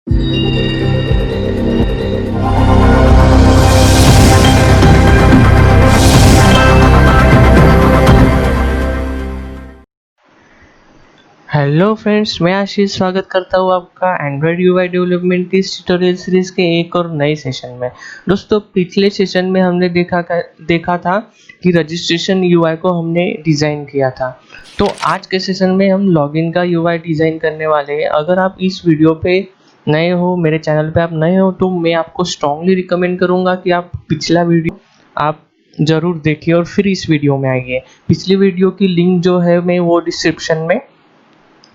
Hello friends, मैं आशीष स्वागत करता हूँ आपका एंड्रॉयड यूआई डेवलपमेंट की इस ट्यूटोरियल सीरीज के एक और नए सेशन में। दोस्तों, पिछले सेशन में हमने देखा था कि रजिस्ट्रेशन यूआई को हमने डिज़ाइन किया था। तो आज के सेशन में हम लॉगिन का यूआई डिज़ाइन करने वाले हैं। अगर आप इस वीडियो पे नए हो, मेरे चैनल पे आप नए हो, तो मैं आपको स्ट्रांगली रिकमेंड करूँगा कि आप पिछला वीडियो आप ज़रूर देखिए और फिर इस वीडियो में आइए। पिछली वीडियो की लिंक जो है मैं वो डिस्क्रिप्शन में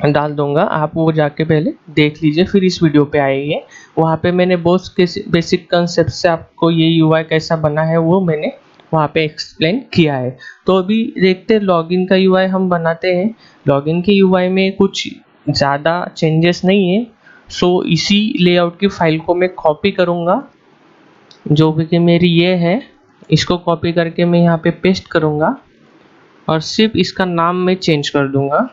डाल दूंगा, आप वो जाके पहले देख लीजिए, फिर इस वीडियो पे आइए। वहाँ पे मैंने बहुत बेसिक कंसेप्ट से आपको ये यूआई कैसा बना है वो मैंने वहाँ पे एक्सप्लेन किया है। तो अभी देखते हैं लॉगिन का यूआई हम बनाते हैं। लॉगिन के यूआई में कुछ ज़्यादा चेंजेस नहीं है, सो इसी लेआउट की फाइल को मैं कॉपी करूँगा, जो भी कि मेरी ये है। इसको कॉपी करके मैं यहाँ पे पेस्ट करूँगा और सिर्फ इसका नाम मैं चेंज कर दूँगा,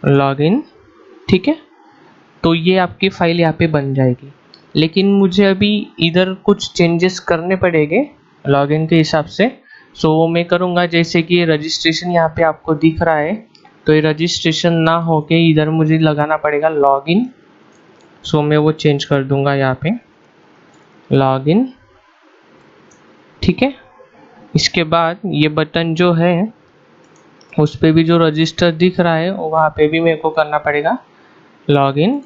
लॉगिन। ठीक है, तो ये आपकी फाइल यहाँ पे बन जाएगी। लेकिन मुझे अभी इधर कुछ चेंजेस करने पड़ेंगे लॉगिन के हिसाब से, सो वो मैं करूँगा। जैसे कि ये रजिस्ट्रेशन यहाँ पे आपको दिख रहा है, तो ये रजिस्ट्रेशन ना होके इधर मुझे लगाना पड़ेगा लॉगिन। सो मैं वो चेंज कर दूँगा यहाँ पे लॉगिन। ठीक है, इसके बाद ये बटन जो है उस पर भी जो रजिस्टर दिख रहा है वहाँ पे भी मेरे को करना पड़ेगा लॉगिन।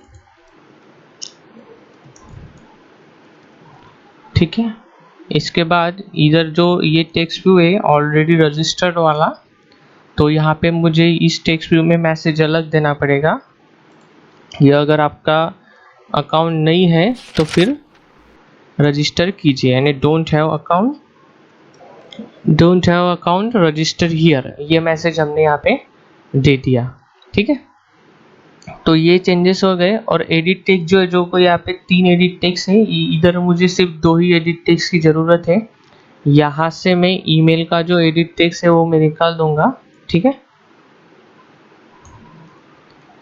ठीक है, इसके बाद इधर जो ये टेक्स्ट व्यू है ऑलरेडी रजिस्टर्ड वाला, तो यहाँ पे मुझे इस टेक्स्ट व्यू में मैसेज अलग देना पड़ेगा। ये अगर आपका अकाउंट नहीं है तो फिर रजिस्टर कीजिए, यानी don't have account register here, ये मैसेज हमने यहाँ पे दे दिया। ठीक है, तो ये चेंजेस हो गए। और एडिट टेक्स्ट जो है, जो कोई यहाँ पे 3 एडिट टेक्स्ट है, इधर मुझे सिर्फ 2 ही एडिट टेक्स्ट की ज़रूरत है। यहाँ से मैं ईमेल का जो एडिट टेक्स्ट है वो मैं निकाल दूंगा। ठीक है,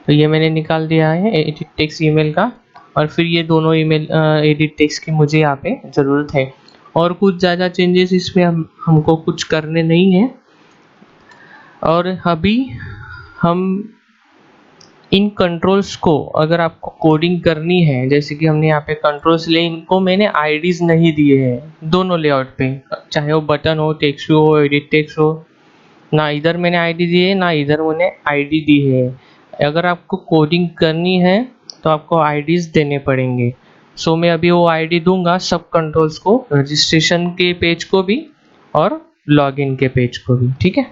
तो ये मैंने निकाल दिया है एडिट टेक्स्ट ईमेल का। और फिर ये दोनों ईमेल एडिट टेक्स्ट की मुझे यहाँ पे ज़रूरत है। और कुछ ज़्यादा चेंजेस इसमें हमको कुछ करने नहीं है। और अभी हम इन कंट्रोल्स को, अगर आपको कोडिंग करनी है, जैसे कि हमने यहाँ पे कंट्रोल्स ले, इनको मैंने आईडीज नहीं दिए हैं दोनों लेआउट पे, चाहे वो बटन हो, टेक्स्ट व्यू हो, एडिट टेक्स्ट हो। ना इधर मैंने आईडी दी है, ना इधर मैंने आईडी दी है। अगर आपको कोडिंग करनी है तो आपको आईडीज देने पड़ेंगे। सो मैं अभी वो आईडी दूंगा सब कंट्रोल्स को, रजिस्ट्रेशन के पेज को भी और लॉगिन के पेज को भी। ठीक है,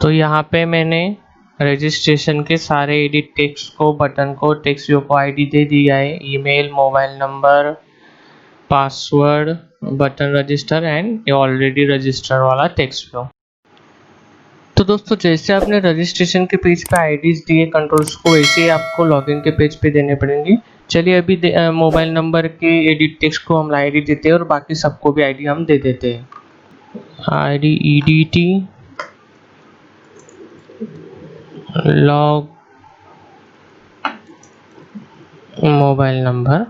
तो यहाँ पे मैंने रजिस्ट्रेशन के सारे एडिट टेक्स्ट को, बटन को, टेक्स्ट व्यू को आईडी दे दिया है, email, mobile number, password, button register and ये ऑलरेडी रजिस्टर वाला टेक्स्ट व्यू। तो दोस्तों, जैसे आपने रजिस्ट्रेशन के पेज पे आईडीज दिए कंट्रोल्स को, वैसे ही आपको लॉगिन के पेज पे देने पड़ेंगे। चलिए अभी मोबाइल नंबर के एडिट टेक्स्ट को हम आईडी देते हैं और बाकी सबको भी आईडी हम दे देते हैं। ID EDT log mobile number.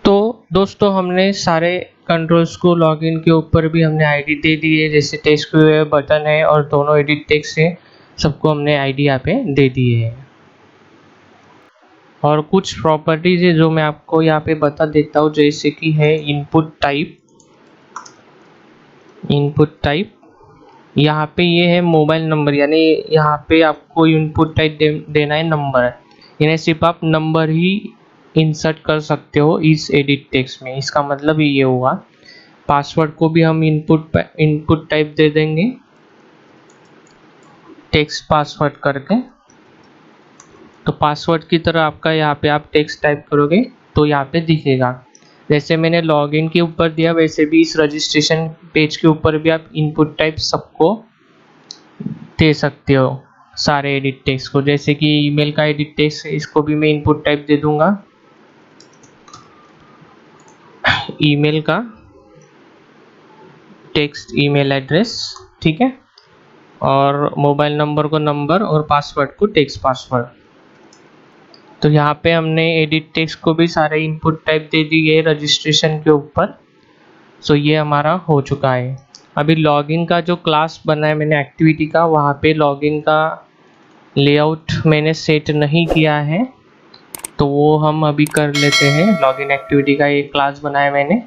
तो दोस्तों, हमने सारे कंट्रोल्स को लॉगिन के ऊपर भी हमने आईडी दे दी है, जैसे टेक्स्ट व्यू है, बटन है और दोनों एडिट टेक्स्ट है, सबको हमने आईडी यहाँ पे दे दी है। और कुछ प्रॉपर्टीज है जो मैं आपको यहाँ पे बता देता हूँ, जैसे कि है इनपुट टाइप। यहाँ पे ये है मोबाइल नंबर, यानी यहाँ पे आपको इनपुट टाइप देना है नंबर, यानी सिर्फ आप नंबर ही इंसर्ट कर सकते हो इस एडिट टेक्स्ट में। इसका मतलब ये हुआ। पासवर्ड को भी हम इनपुट टाइप दे देंगे, टेक्स्ट पासवर्ड करके। तो पासवर्ड की तरह आपका यहाँ पे आप टेक्स्ट टाइप करोगे तो यहाँ पे दिखेगा। जैसे मैंने लॉगिन के ऊपर दिया, वैसे भी इस रजिस्ट्रेशन पेज के ऊपर भी आप इनपुट टाइप सबको दे सकते हो, सारे एडिट टेक्स्ट को। जैसे कि ईमेल का एडिट टेक्स्ट है, इसको भी मैं इनपुट टाइप दे दूंगा, ईमेल का टेक्स्ट ईमेल एड्रेस। ठीक है, और मोबाइल नंबर को नंबर और पासवर्ड को टेक्स्ट पासवर्ड। तो यहाँ पे हमने एडिट टेक्स्ट को भी सारे इनपुट टाइप दे दिए रजिस्ट्रेशन के ऊपर। सो ये हमारा हो चुका है। अभी लॉगिन का जो क्लास बना है मैंने एक्टिविटी का, वहाँ पे लॉगिन का लेआउट मैंने सेट नहीं किया है, तो वो हम अभी कर लेते हैं। लॉगिन एक्टिविटी का एक क्लास बनाया मैंने,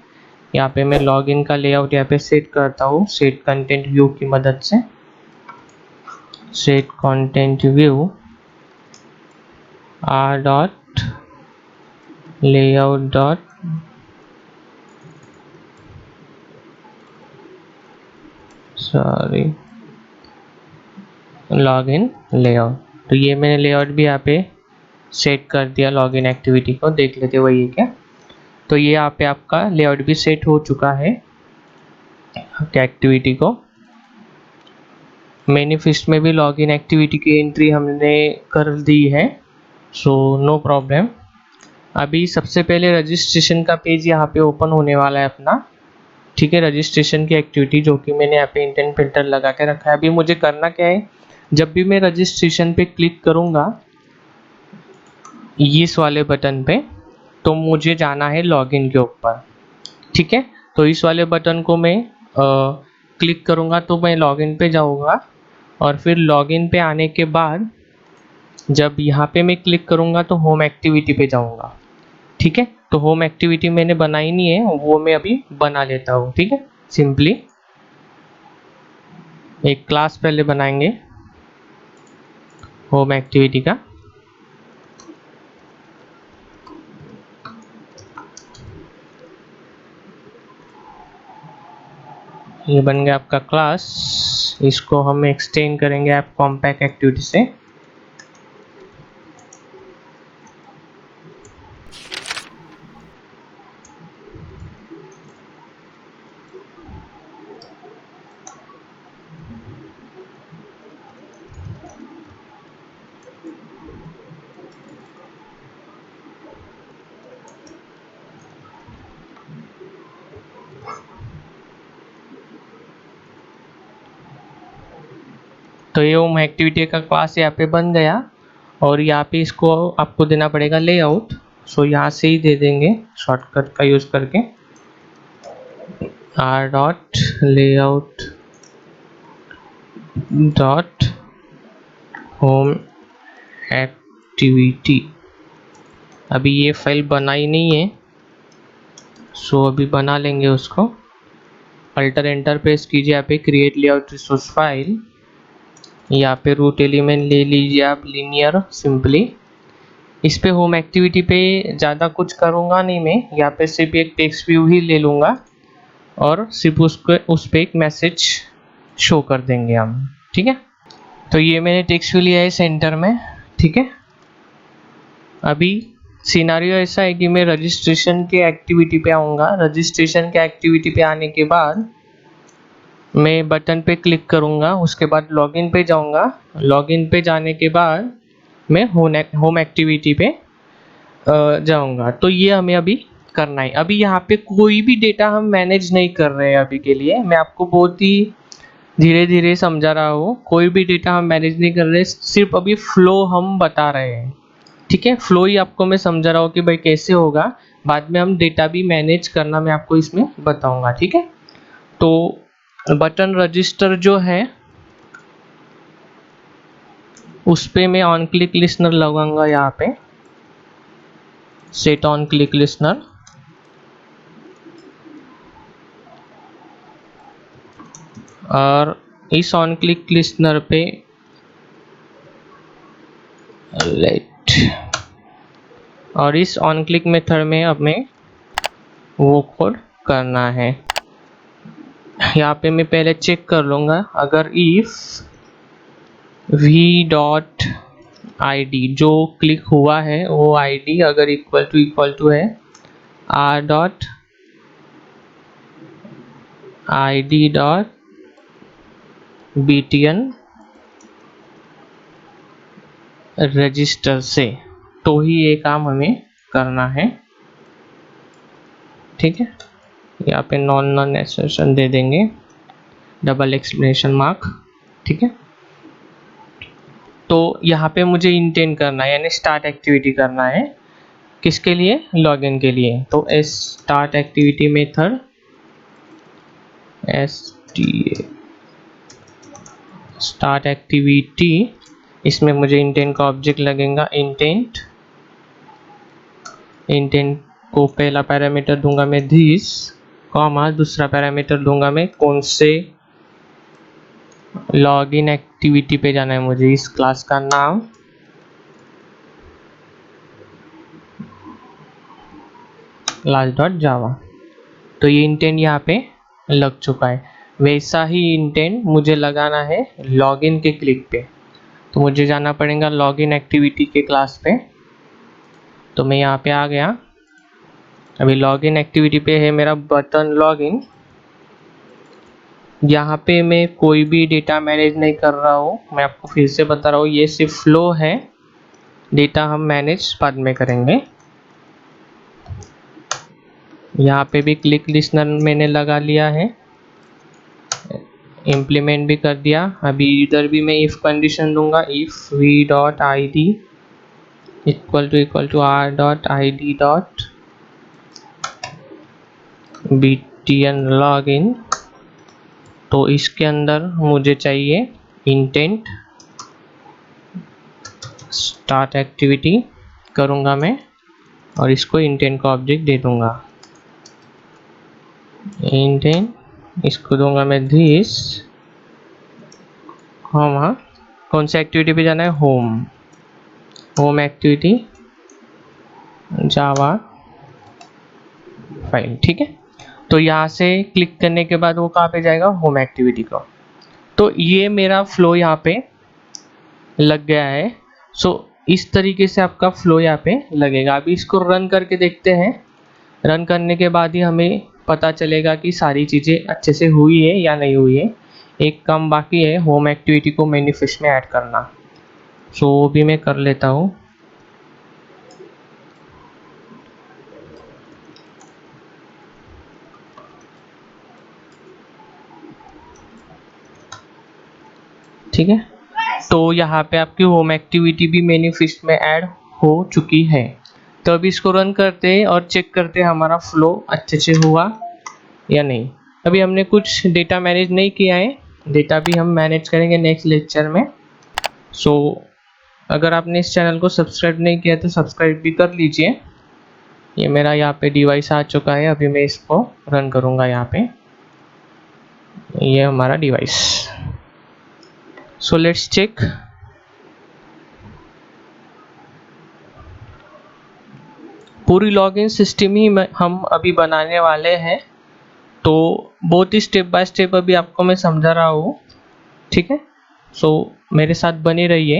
यहाँ पे मैं लॉगिन का लेआउट यहाँ पे सेट करता हूँ सेट कंटेंट व्यू की मदद से। Set content view r dot layout dot sorry login layout. तो ये मैंने लेआउट भी यहाँ पे सेट कर दिया लॉगिन एक्टिविटी को, देख लेते वही है क्या। तो ये यहाँ पे आपका लेआउट भी सेट हो चुका है एक्टिविटी को। मैनिफेस्ट में भी लॉगिन एक्टिविटी की एंट्री हमने कर दी है, सो नो प्रॉब्लम। अभी सबसे पहले रजिस्ट्रेशन का पेज यहाँ पे ओपन होने वाला है अपना, ठीक है। रजिस्ट्रेशन की एक्टिविटी जो कि मैंने यहाँ पे इंटेंट फिल्टर लगा के रखा है। अभी मुझे करना क्या है, जब भी मैं रजिस्ट्रेशन पे क्लिक करूँगा इस वाले बटन पे, तो मुझे जाना है लॉगिन के ऊपर, ठीक है। तो इस वाले बटन को मैं क्लिक करूँगा तो मैं लॉगिन पे जाऊँगा, और फिर लॉगिन पे आने के बाद जब यहाँ पे मैं क्लिक करूँगा तो होम एक्टिविटी पे जाऊँगा, ठीक है। तो होम एक्टिविटी मैंने बनाई नहीं है, वो मैं अभी बना लेता हूँ, ठीक है। सिंपली एक क्लास पहले बनाएंगे होम एक्टिविटी का। ये बन गया आपका क्लास, इसको हम एक्सटेंड करेंगे ऐप कॉम्पैक्ट एक्टिविटी से। तो ये होम एक्टिविटी का क्लास यहाँ पे बन गया, और यहाँ पे इसको आपको देना पड़ेगा लेआउट। सो यहाँ से ही दे देंगे शॉर्टकट का यूज करके, r dot layout dot home activity. अभी ये फाइल बनाई नहीं है, सो अभी बना लेंगे उसको। अल्टर एंटर प्रेस कीजिए, यहाँ पे क्रिएट लेआउट रिसोर्स फाइल, यहाँ पे रूट एलिमेंट ले लीजिए आप लीनियर सिंपली। इस पे होम एक्टिविटी पे ज़्यादा कुछ करूँगा नहीं मैं, यहाँ पे सिर्फ एक टेक्स्ट व्यू ही ले लूँगा और सिर्फ उसको उस पर एक मैसेज शो कर देंगे हम, ठीक है। तो ये मैंने टेक्स्ट व्यू लिया है सेंटर में, ठीक है। अभी सिनारियो ऐसा है कि मैं रजिस्ट्रेशन के एक्टिविटी पे आऊँगा। रजिस्ट्रेशन के एक्टिविटी पे आने के बाद मैं बटन पे क्लिक करूँगा, उसके बाद लॉगिन पे जाऊँगा। लॉगिन पे जाने के बाद मैं होम एक्टिविटी पे जाऊँगा। तो ये हमें अभी करना है। अभी यहाँ पे कोई भी डेटा हम मैनेज नहीं कर रहे हैं अभी के लिए, मैं आपको बहुत ही धीरे धीरे समझा रहा हूँ। कोई भी डेटा हम मैनेज नहीं कर रहे, सिर्फ अभी फ्लो हम बता रहे हैं, ठीक है। फ्लो ही आपको मैं समझा रहा हूँ कि भाई कैसे होगा, बाद में हम डेटा भी मैनेज करना मैं आपको इसमें बताऊँगा, ठीक है। तो बटन रजिस्टर जो है उस पे मैं ऑन क्लिक लिस्नर लगाऊंगा, यहाँ पे सेट ऑन क्लिक लिस्नर। और इस ऑन क्लिक लिस्नर पे लेट, और इस ऑन क्लिक मेथड में हमें वो कोड करना है। यहाँ पे मैं पहले चेक कर लूँगा, अगर if v dot I D जो क्लिक हुआ है वो आईडी अगर इक्वल टू है r dot I D dot btn register से, तो ही ये काम हमें करना है, ठीक है। यहाँ पे नॉन एक्सेप्शन दे देंगे, डबल एक्सक्लेमेशन मार्क, ठीक है। तो यहाँ पे मुझे इंटेंट करना है, यानी स्टार्ट एक्टिविटी करना है। किसके लिए? लॉगिन के लिए। तो start activity method start activity, इसमें मुझे इंटेंट का ऑब्जेक्ट लगेगा। इंटेंट को पहला पैरामीटर दूंगा मैं दिस, कॉमा दूसरा पैरामीटर दूंगा मैं कौन से लॉगिन एक्टिविटी पे जाना है मुझे, इस क्लास का नाम class.java। तो ये इंटेंट यहाँ पे लग चुका है। वैसा ही इंटेंट मुझे लगाना है लॉगिन के क्लिक पे। तो मुझे जाना पड़ेगा लॉगिन एक्टिविटी के क्लास पे। तो मैं यहाँ पे आ गया। अभी लॉगिन एक्टिविटी पे है मेरा बटन लॉगिन। यहाँ पे मैं कोई भी डेटा मैनेज नहीं कर रहा हूँ, मैं आपको फिर से बता रहा हूँ, ये सिर्फ फ्लो है, डेटा हम मैनेज बाद में करेंगे। यहाँ पे भी क्लिक लिस्टनर मैंने लगा लिया है, इम्प्लीमेंट भी कर दिया। अभी इधर भी मैं इफ कंडीशन दूंगा, if v.id equal to r.id.btn login। तो इसके अंदर मुझे चाहिए इंटेंट स्टार्ट एक्टिविटी करूँगा मैं, और इसको इंटेंट का ऑब्जेक्ट दे दूँगा। इंटेंट इसको दूंगा मैं दिस, हाँ कौन सी एक्टिविटी पे जाना है? होम एक्टिविटी जावा फाइल, ठीक है। तो यहाँ से क्लिक करने के बाद वो कहाँ पे जाएगा? होम एक्टिविटी को। तो ये मेरा फ्लो यहाँ पे लग गया है। इस तरीके से आपका फ्लो यहाँ पे लगेगा। अभी इसको रन करके देखते हैं। रन करने के बाद ही हमें पता चलेगा कि सारी चीज़ें अच्छे से हुई है या नहीं हुई है। एक काम बाकी है, होम एक्टिविटी को मैनिफेस्ट में ऐड करना। वो भी मैं कर लेता हूँ। ठीक है, तो यहाँ पे आपकी होम एक्टिविटी भी मैनिफेस्ट में ऐड हो चुकी है। तो अभी इसको रन करते हैं और चेक करते हैं हमारा फ्लो अच्छे से हुआ या नहीं। अभी हमने कुछ डेटा मैनेज नहीं किया है, डेटा भी हम मैनेज करेंगे नेक्स्ट लेक्चर में। अगर आपने इस चैनल को सब्सक्राइब नहीं किया तो सब्सक्राइब भी कर लीजिए। ये मेरा यहाँ पे डिवाइस आ चुका है, अभी मैं इसको रन करूँगा। यहाँ पे ये हमारा डिवाइस। Let's check. पूरी लॉगिन सिस्टम ही हम अभी बनाने वाले हैं, तो बहुत ही स्टेप बाय स्टेप अभी आपको मैं समझा रहा हूँ, ठीक है। मेरे साथ बनी रहिए।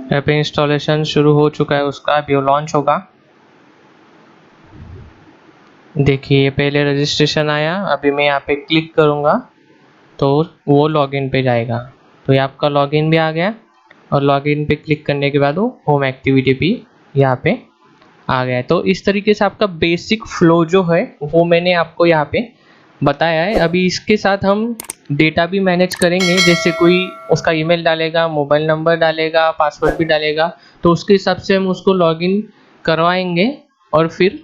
यहाँ पे इंस्टॉलेशन शुरू हो चुका है उसका, अभी वो लॉन्च होगा। देखिए पहले रजिस्ट्रेशन आया, अभी मैं यहाँ पे क्लिक करूँगा तो वो लॉगिन पे जाएगा। तो ये आपका लॉगिन भी आ गया, और लॉगिन पे क्लिक करने के बाद वो होम एक्टिविटी भी यहाँ पे आ गया है। तो इस तरीके से आपका बेसिक फ्लो जो है वो मैंने आपको यहाँ पे बताया है। अभी इसके साथ हम डेटा भी मैनेज करेंगे, जैसे कोई उसका ईमेल डालेगा, मोबाइल नंबर डालेगा, पासवर्ड भी डालेगा, तो उसके हिसाब से हम उसको लॉगिन करवाएंगे और फिर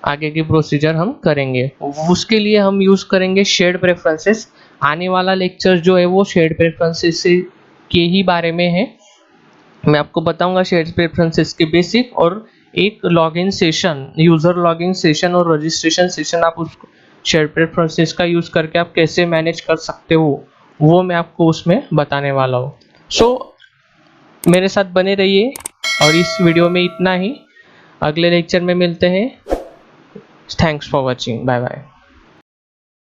आगे की प्रोसीजर हम करेंगे। उसके लिए हम यूज़ करेंगे शेयर्ड प्रेफरेंसेस। आने वाला लेक्चर जो है वो शेयर्ड प्रेफरेंसेस के ही बारे में है। मैं आपको बताऊंगा शेयर्ड प्रेफरेंसेस के बेसिक, और एक login session, user login session और रजिस्ट्रेशन सेशन आप उसको शेयर्ड प्रेफरेंसेस का यूज़ करके आप कैसे मैनेज कर सकते हो वो मैं आपको उसमें बताने वाला हूँ। मेरे साथ बने रहिए, और इस वीडियो में इतना ही। अगले लेक्चर में मिलते हैं। Thanks for watching, bye bye.